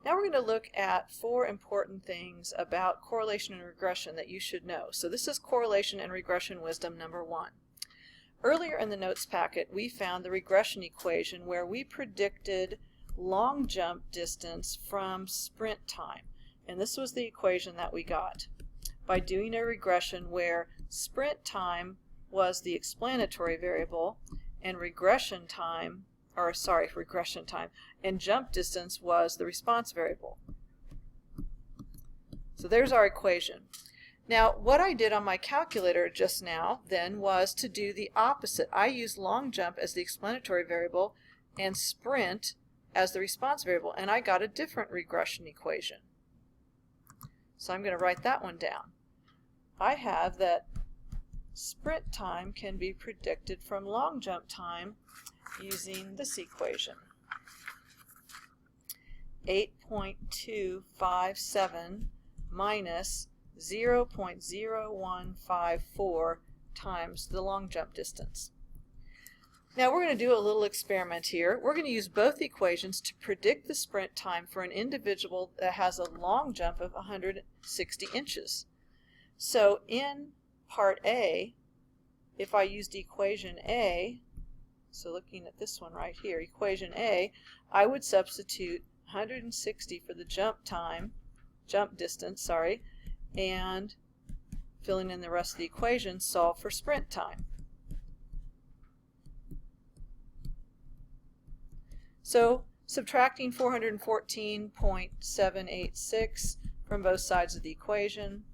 Now we're going to look at 4 important things about correlation and regression that you should know. So this is correlation and regression wisdom number 1. Earlier in the notes packet we found the regression equation where we predicted long jump distance from sprint time. And this was the equation that we got by doing a regression where sprint time was the explanatory variable and regression time and jump distance was the response variable. So there's our equation. Now what I did on my calculator just now then was to do the opposite. I used long jump as the explanatory variable and sprint as the response variable, and I got a different regression equation. So I'm going to write that one down. I have that sprint time can be predicted from long jump time using this equation. 8.257 minus 0.0154 times the long jump distance. Now we're going to do a little experiment here. We're going to use both equations to predict the sprint time for an individual that has a long jump of 160 inches. So in part A, if I used equation A, so looking at this one right here, equation A, I would substitute 160 for the jump distance, and filling in the rest of the equation, solve for sprint time. So subtracting 414.786 from both sides of the equation,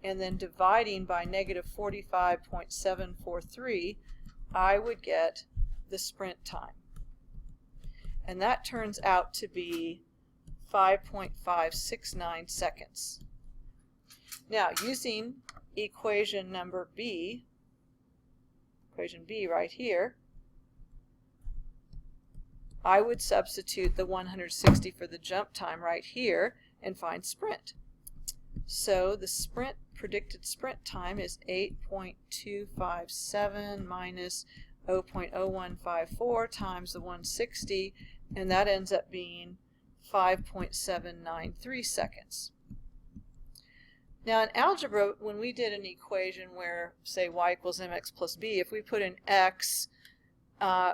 and then dividing by negative 45.743, I would get the sprint time. And that turns out to be 5.569 seconds. Now, using equation number B, equation B right here, I would substitute the 160 for the jump time right here and find sprint. So the predicted sprint time is 8.257 minus 0.0154 times the 160, and that ends up being 5.793 seconds. Now in algebra, when we did an equation where, say, y equals mx plus b, if we put in x,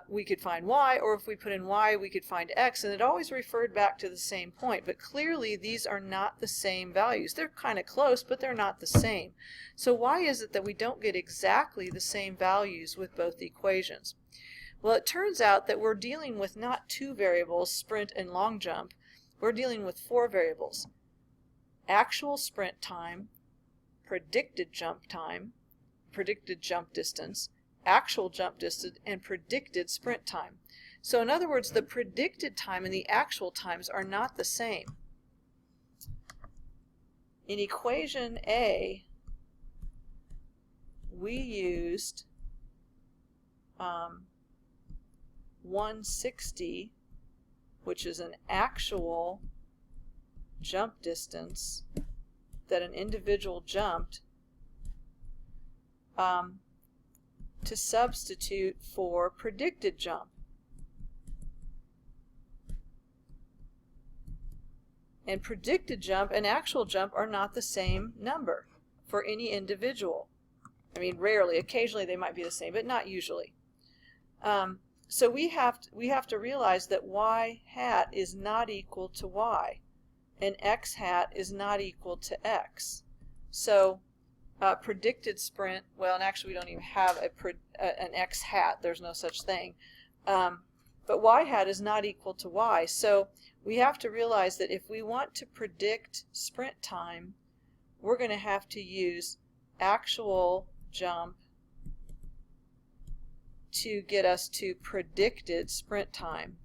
we could find y, or if we put in y, we could find x, and it always referred back to the same point. But clearly these are not the same values. They're kind of close, but they're not the same. So why is it that we don't get exactly the same values with both equations? Well, it turns out that we're dealing with not 2 variables, sprint and long jump. We're dealing with 4 variables. Actual sprint time, predicted jump distance, actual jump distance, and predicted sprint time. So in other words, the predicted time and the actual times are not the same. In equation A, we used 160, which is an actual jump distance that an individual jumped, to substitute for predicted jump. And predicted jump and actual jump are not the same number for any individual. I mean, rarely, occasionally they might be the same, but not usually. So we have to realize that y hat is not equal to y, and x hat is not equal to x. So predicted sprint, well, and actually we don't even have an x hat. There's no such thing. But y hat is not equal to y. So we have to realize that if we want to predict sprint time, we're going to have to use actual jump to get us to predicted sprint time.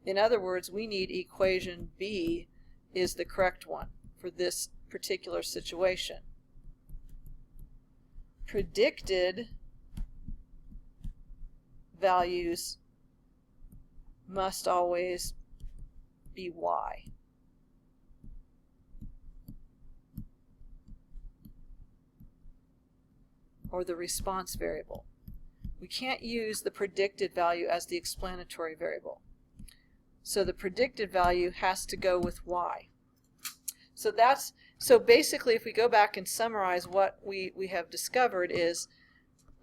In other words, we need equation B is the correct one for this particular situation. Predicted values must always be y. Or the response variable. We can't use the predicted value as the explanatory variable. So the predicted value has to go with y. So basically, if we go back and summarize what we have discovered is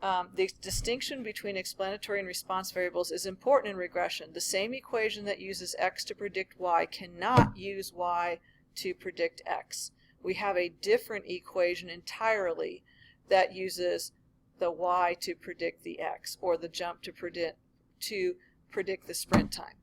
the distinction between explanatory and response variables is important in regression. The same equation that uses x to predict y cannot use y to predict x. We have a different equation entirely that uses the y to predict the x, or the jump to predict the sprint time.